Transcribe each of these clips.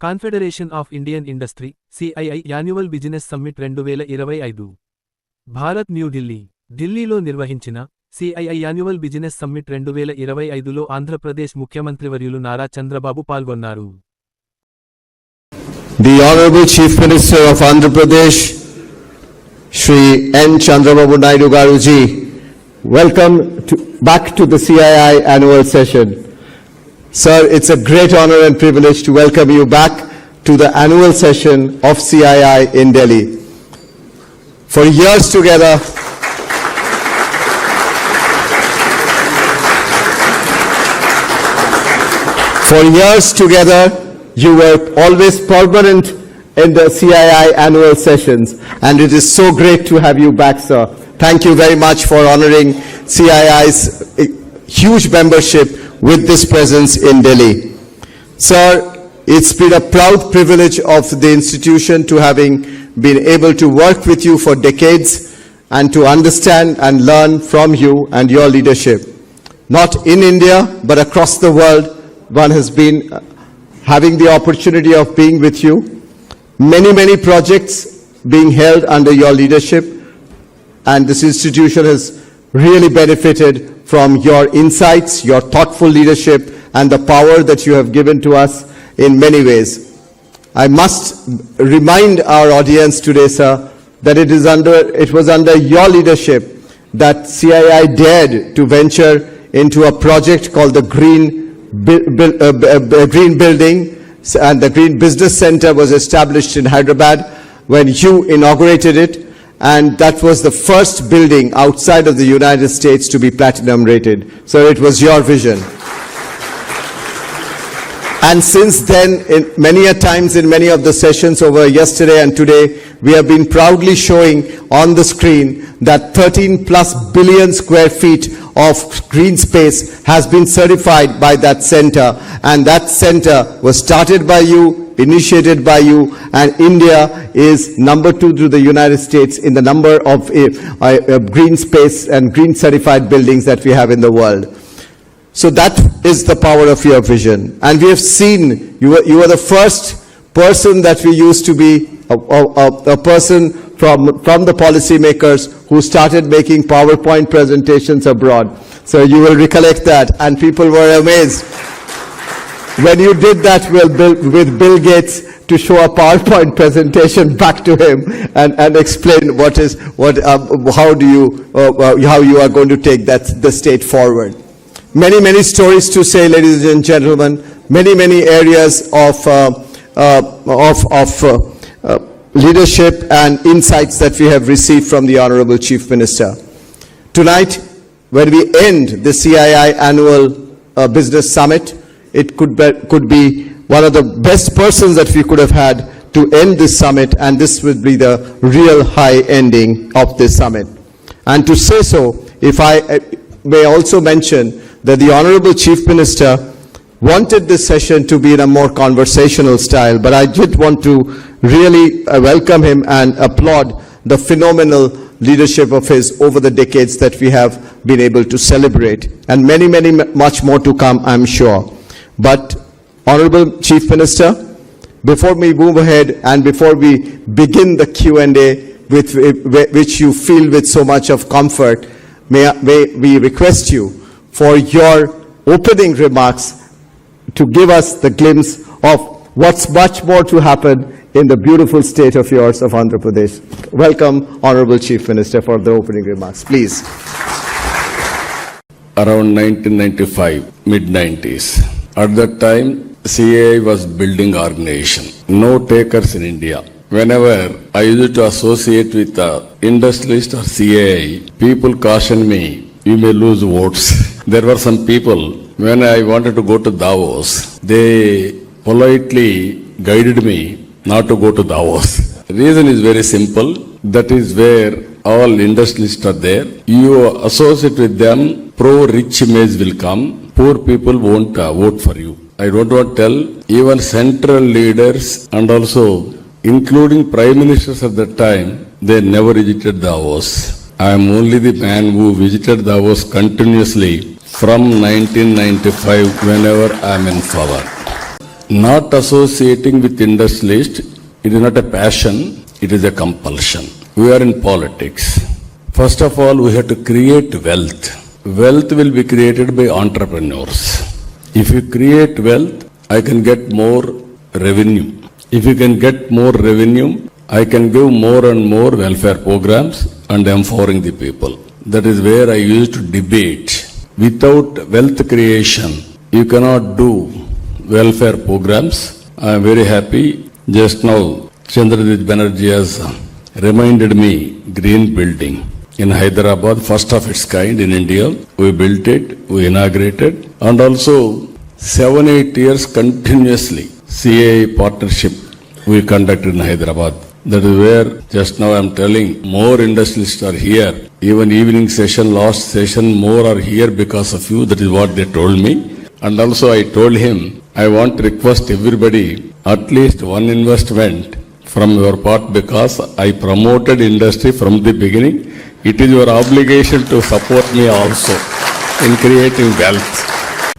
Confederation of Indian industry CII annual business summit 2025 Bharat New Delhi ఢిల్లీలో నిర్వహించిన CII annual business summit 2025లో ఆంధ్రప్రదేశ్ ముఖ్యమంత్రివర్యులు నారా చంద్రబాబు పాల్గొన్నారు. The Honorable Chief Minister of Andhra Pradesh, Shri N. Chandrababu Naidu Garuji, welcome back to the CII annual session. Sir, it's a great honor and privilege to welcome you back to the annual session of CII in Delhi. For years together, you were always permanent in the CII annual sessions, and it is so great to have you back, sir. Thank you very much for honoring CII's huge membership with this presence in Delhi. Sir, it's been a proud privilege of the institution to having been able to work with you for decades and to understand and learn from you and your leadership. Not in India, but across the world, one has been having the opportunity of being with you. Many projects being held under your leadership, and this institution has really benefited from your insights, your thoughtful leadership, and the power that you have given to us in many ways. I must remind our audience today, sir, that it was under your leadership that CII dared to venture into a project called the Green Building, and the Green Business Center was established in Hyderabad when you inaugurated it, and that was the first building outside of the United States to be platinum rated. So it was your vision. And since then, many a times in many of the sessions over yesterday and today, we have been proudly showing on the screen that 13+ billion square feet of green space has been certified by that center, and that center was started by you, initiated by you, and India is number 2 to the United States in the number of green space and green certified buildings that we have in the world. So that is the power of your vision, and we have seen you were the first person that we used to be a person from the policymakers who started making PowerPoint presentations abroad. So you will recollect that, and people were amazed when you did that with Bill Gates to show a PowerPoint presentation back to him and explain how you are going to take the state forward. Many stories to say, ladies and gentlemen. Many areas of leadership and insights that we have received from the Honorable Chief Minister. Tonight, when we end the CII annual business summit, it could be one of the best persons that we could have had to end this summit, and this would be the real high ending of this summit. And to say so, if I may also mention that the Honorable Chief Minister wanted this session to be in a more conversational style, but I did want to really welcome him and applaud the phenomenal leadership of his over the decades that we have been able to celebrate, and much more to come, I'm sure. But Honorable Chief Minister, before we move ahead and before we begin the Q&A which you feel with so much of comfort, may we request you for your opening remarks to give us the glimpse of what's much more to happen in the beautiful state of yours of Andhra Pradesh. Welcome, Honorable Chief Minister, for the opening remarks. Please. Around 1995, mid-90s, at that time, CII was building organization. No takers in India. Whenever I used to associate with the industrialist or CII, people cautioned me, you may lose votes. There were some people, when I wanted to go to Davos, they politely guided me not to go to Davos. The reason is very simple. That is where all industrialists are there. You associate with them, pro-rich image will come. Poor people won't vote for you. I don't want to tell, even central leaders and also including prime ministers at that time, they never visited Davos. I am only the man who visited Davos continuously from 1995 whenever I am in power. Not associating with industrialist, it is not a passion, it is a compulsion. We are in politics. First of all, we have to create wealth. Wealth will be created by entrepreneurs. If you create wealth, I can get more revenue. If you can get more revenue, I can give more and more welfare programs and empowering the people. That is where I used to debate. Without wealth creation, you cannot do welfare programs. I am very happy. Just now, Chandrajit Banerjee has reminded me green building in Hyderabad, first of its kind in India. We built it, we inaugurated, and also 7-8 years continuously CAI partnership we conducted in Hyderabad. That is where just now I am telling more industrialists are here. Even evening session, last session, more are here because of you. That is what they told me. And also I told him, I want to request everybody at least one investment from your part because I promoted industry from the beginning. It is your obligation to support me also in creating wealth.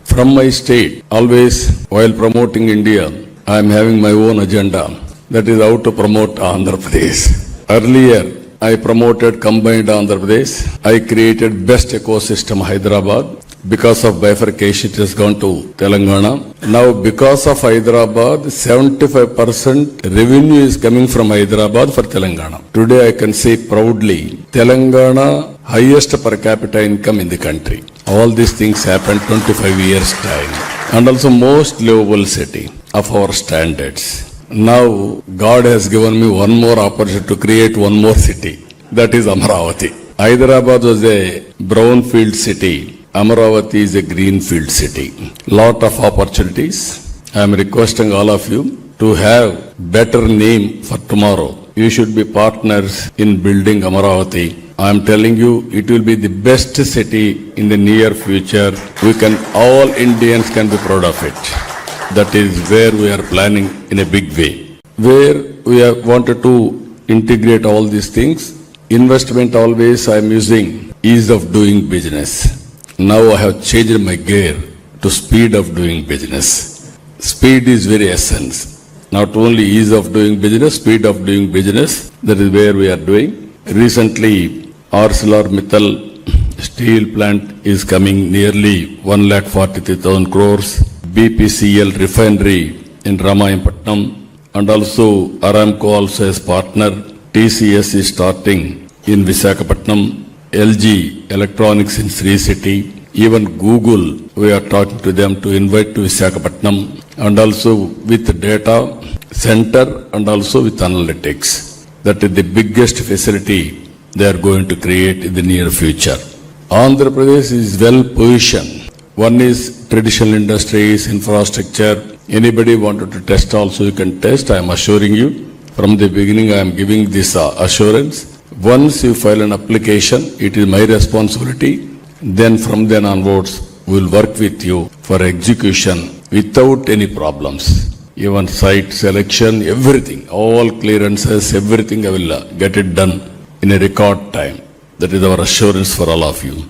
From my state, always while promoting India, I am having my own agenda. That is how to promote Andhra Pradesh. Earlier, I promoted combined Andhra Pradesh. I created best ecosystem Hyderabad. Because of bifurcation, it has gone to Telangana. Now, because of Hyderabad, 75% revenue is coming from Hyderabad for Telangana. Today, I can say proudly, Telangana highest per capita income in the country. All these things happened 25 years time. And also most livable city of our standards. Now, God has given me one more opportunity to create one more city. That is Amaravati. Hyderabad was a brownfield city. Amaravati is a greenfield city. Lot of opportunities. I am requesting all of you to have better name for tomorrow. You should be partners in building Amaravati. I am telling you, it will be the best city in the near future. All Indians can be proud of it. That is where we are planning in a big way. Where we have wanted to integrate all these things. Investment always I am using ease of doing business. Now I have changed my gear to speed of doing business. Speed is very essence. Not only ease of doing business, speed of doing business. That is where we are doing. Recently, ArcelorMittal steel plant is coming nearly 1,43,000 crores. BPCL refinery in Ramayapatnam and also Aramco also as partner. TCS is starting in Visakhapatnam. LG Electronics in Sri City, even Google, we are talking to them to invite to Visakhapatnam and also with data center and also with analytics. That is the biggest facility they are going to create in the near future. Andhra Pradesh is well positioned. One is traditional industries, infrastructure. Anybody wanted to test also you can test. I am assuring you. From the beginning I am giving this assurance. Once you file an application, it is my responsibility. Then from then onwards, we will work with you for execution without any problems. Even site selection, everything, all clearances, everything I will get it done in a record time. That is our assurance for all of you.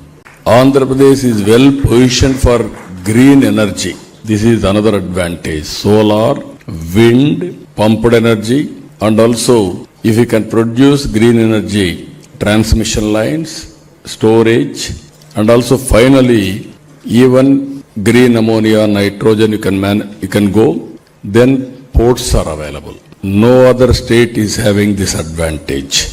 Andhra Pradesh is well positioned for green energy. This is another advantage. Solar, wind, pumped energy, and also if you can produce green energy, transmission lines, storage, and also finally even green ammonia, nitrogen you can go, then ports are available. No other state is having this advantage.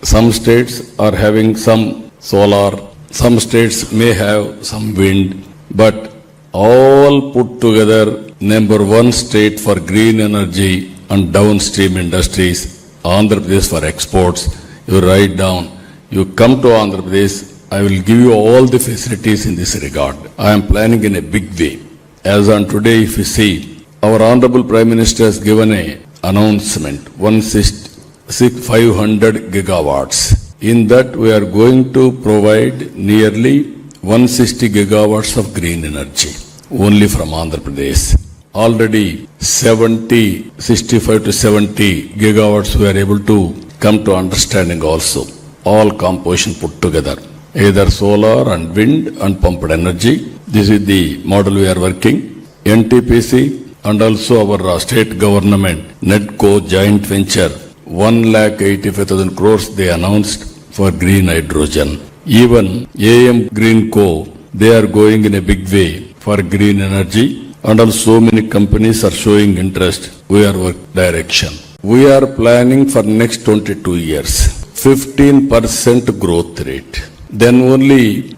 Some states are having some solar, some states may have some wind, but all put together, number one state for green energy and downstream industries, Andhra Pradesh for exports. You write down, you come to Andhra Pradesh, I will give you all the facilities in this regard. I am planning in a big way. As on today, if you see, our Honorable Prime Minister has given an announcement, 500 gigawatts. In that, we are going to provide nearly 160 gigawatts of green energy, only from Andhra Pradesh. Already 65 to 70 gigawatts we are able to come to understanding also. All composition put together, either solar and wind and pumped energy. This is the model we are working. NTPC and also our state government, NEDCO joint venture, 1,85,000 crores they announced for green hydrogen. Even AM Green Co, they are going in a big way for green energy, and also so many companies are showing interest. We are work direction. We are planning for next 22 years, 15% growth rate. Then only,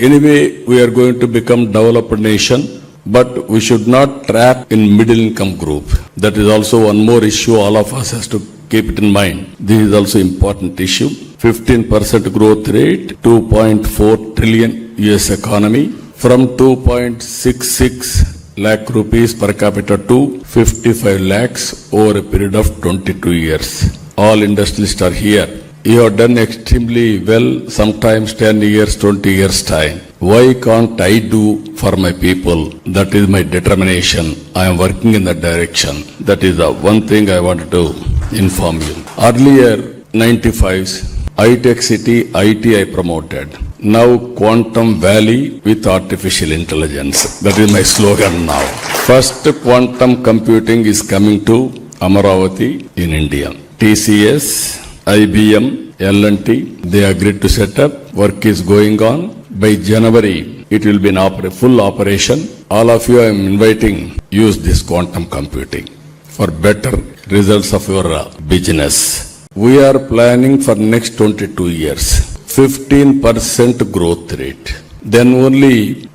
anyway, we are going to become developed nation, but we should not trap in middle income group. That is also one more issue all of us has to keep it in mind. This is also important issue. 15% growth rate, 2.4 trillion US economy, from 2.66 lakh rupees per capita to 55 lakhs over a period of 22 years. All industrialists are here. You have done extremely well, sometimes 10 years, 20 years time. Why can't I do for my people? That is my determination. I am working in that direction. That is the one thing I wanted to inform you. Earlier, 95s, high-tech city, IT I promoted. Now Quantum Valley with artificial intelligence. That is my slogan now. First quantum computing is coming to Amaravati in India. TCS, IBM, L&T, they agreed to set up. Work is going on. By January, it will be in full operation. All of you I am inviting, use this quantum computing for better results of your business. We are planning for next 22 years, 15% growth rate. Then only,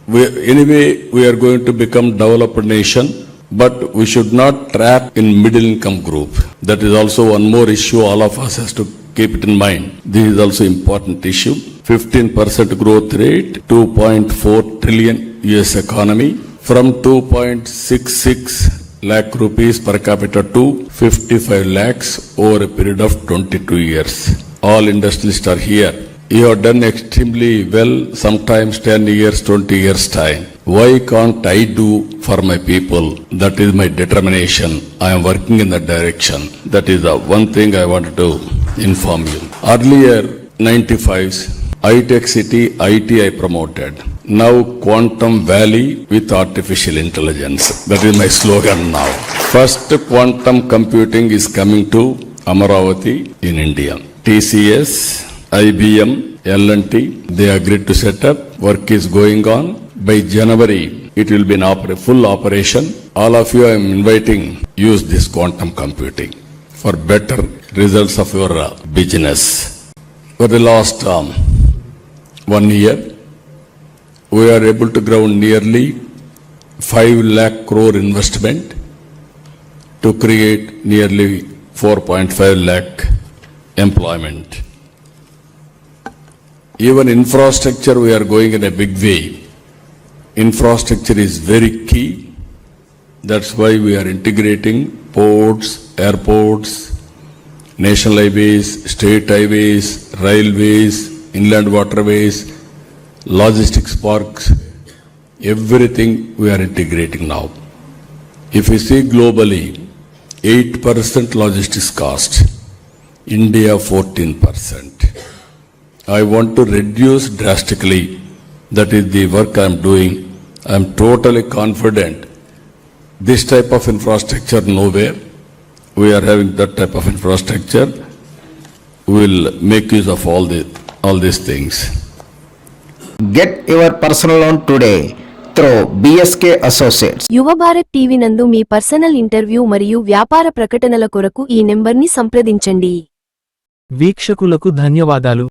anyway, we are going to become developed nation, but we should not trap in middle income group. That is also one more issue all of us has to keep it in mind. This is also important issue. 15% growth rate, 2.4 trillion US economy, from 2.66 lakh rupees per capita to 55 lakhs over a period of 22 years. All industrialists are here. You have done extremely well, sometimes 10 years, 20 years time. Why can't I do for my people? That is my determination. I am working in that direction. That is the one thing I wanted to inform you. Earlier, 95s, high-tech city, IT I promoted. Now Quantum Valley with artificial intelligence. That is my slogan now. First quantum computing is coming to Amaravati in India. TCS, IBM, L&T, they agreed to set up. Work is going on. By January, it will be in full operation. All of you I am inviting, use this quantum computing for better results of your business. For the last 1 year, we are able to ground nearly 5 lakh crore investment to create nearly 4.5 lakh employment. Even infrastructure, we are going in a big way. Infrastructure is very key. That's why we are integrating ports, airports, national highways, state highways, railways, inland waterways, logistics parks, everything we are integrating now. If you see globally, 8% logistics cost, India 14%. I want to reduce drastically. That is the work I am doing. I am totally confident. This type of infrastructure nowhere. We are having that type of infrastructure. We will make use of all these things. Get your personal loan today through BSK Associates. యువ Bharat TV నందు మీ personal interview మరియు వ్యాపార ప్రకటనల కొరకు ఈ నెంబర్ని సంప్రదించండి. వీక్షకులకు ధన్యవాదాలు.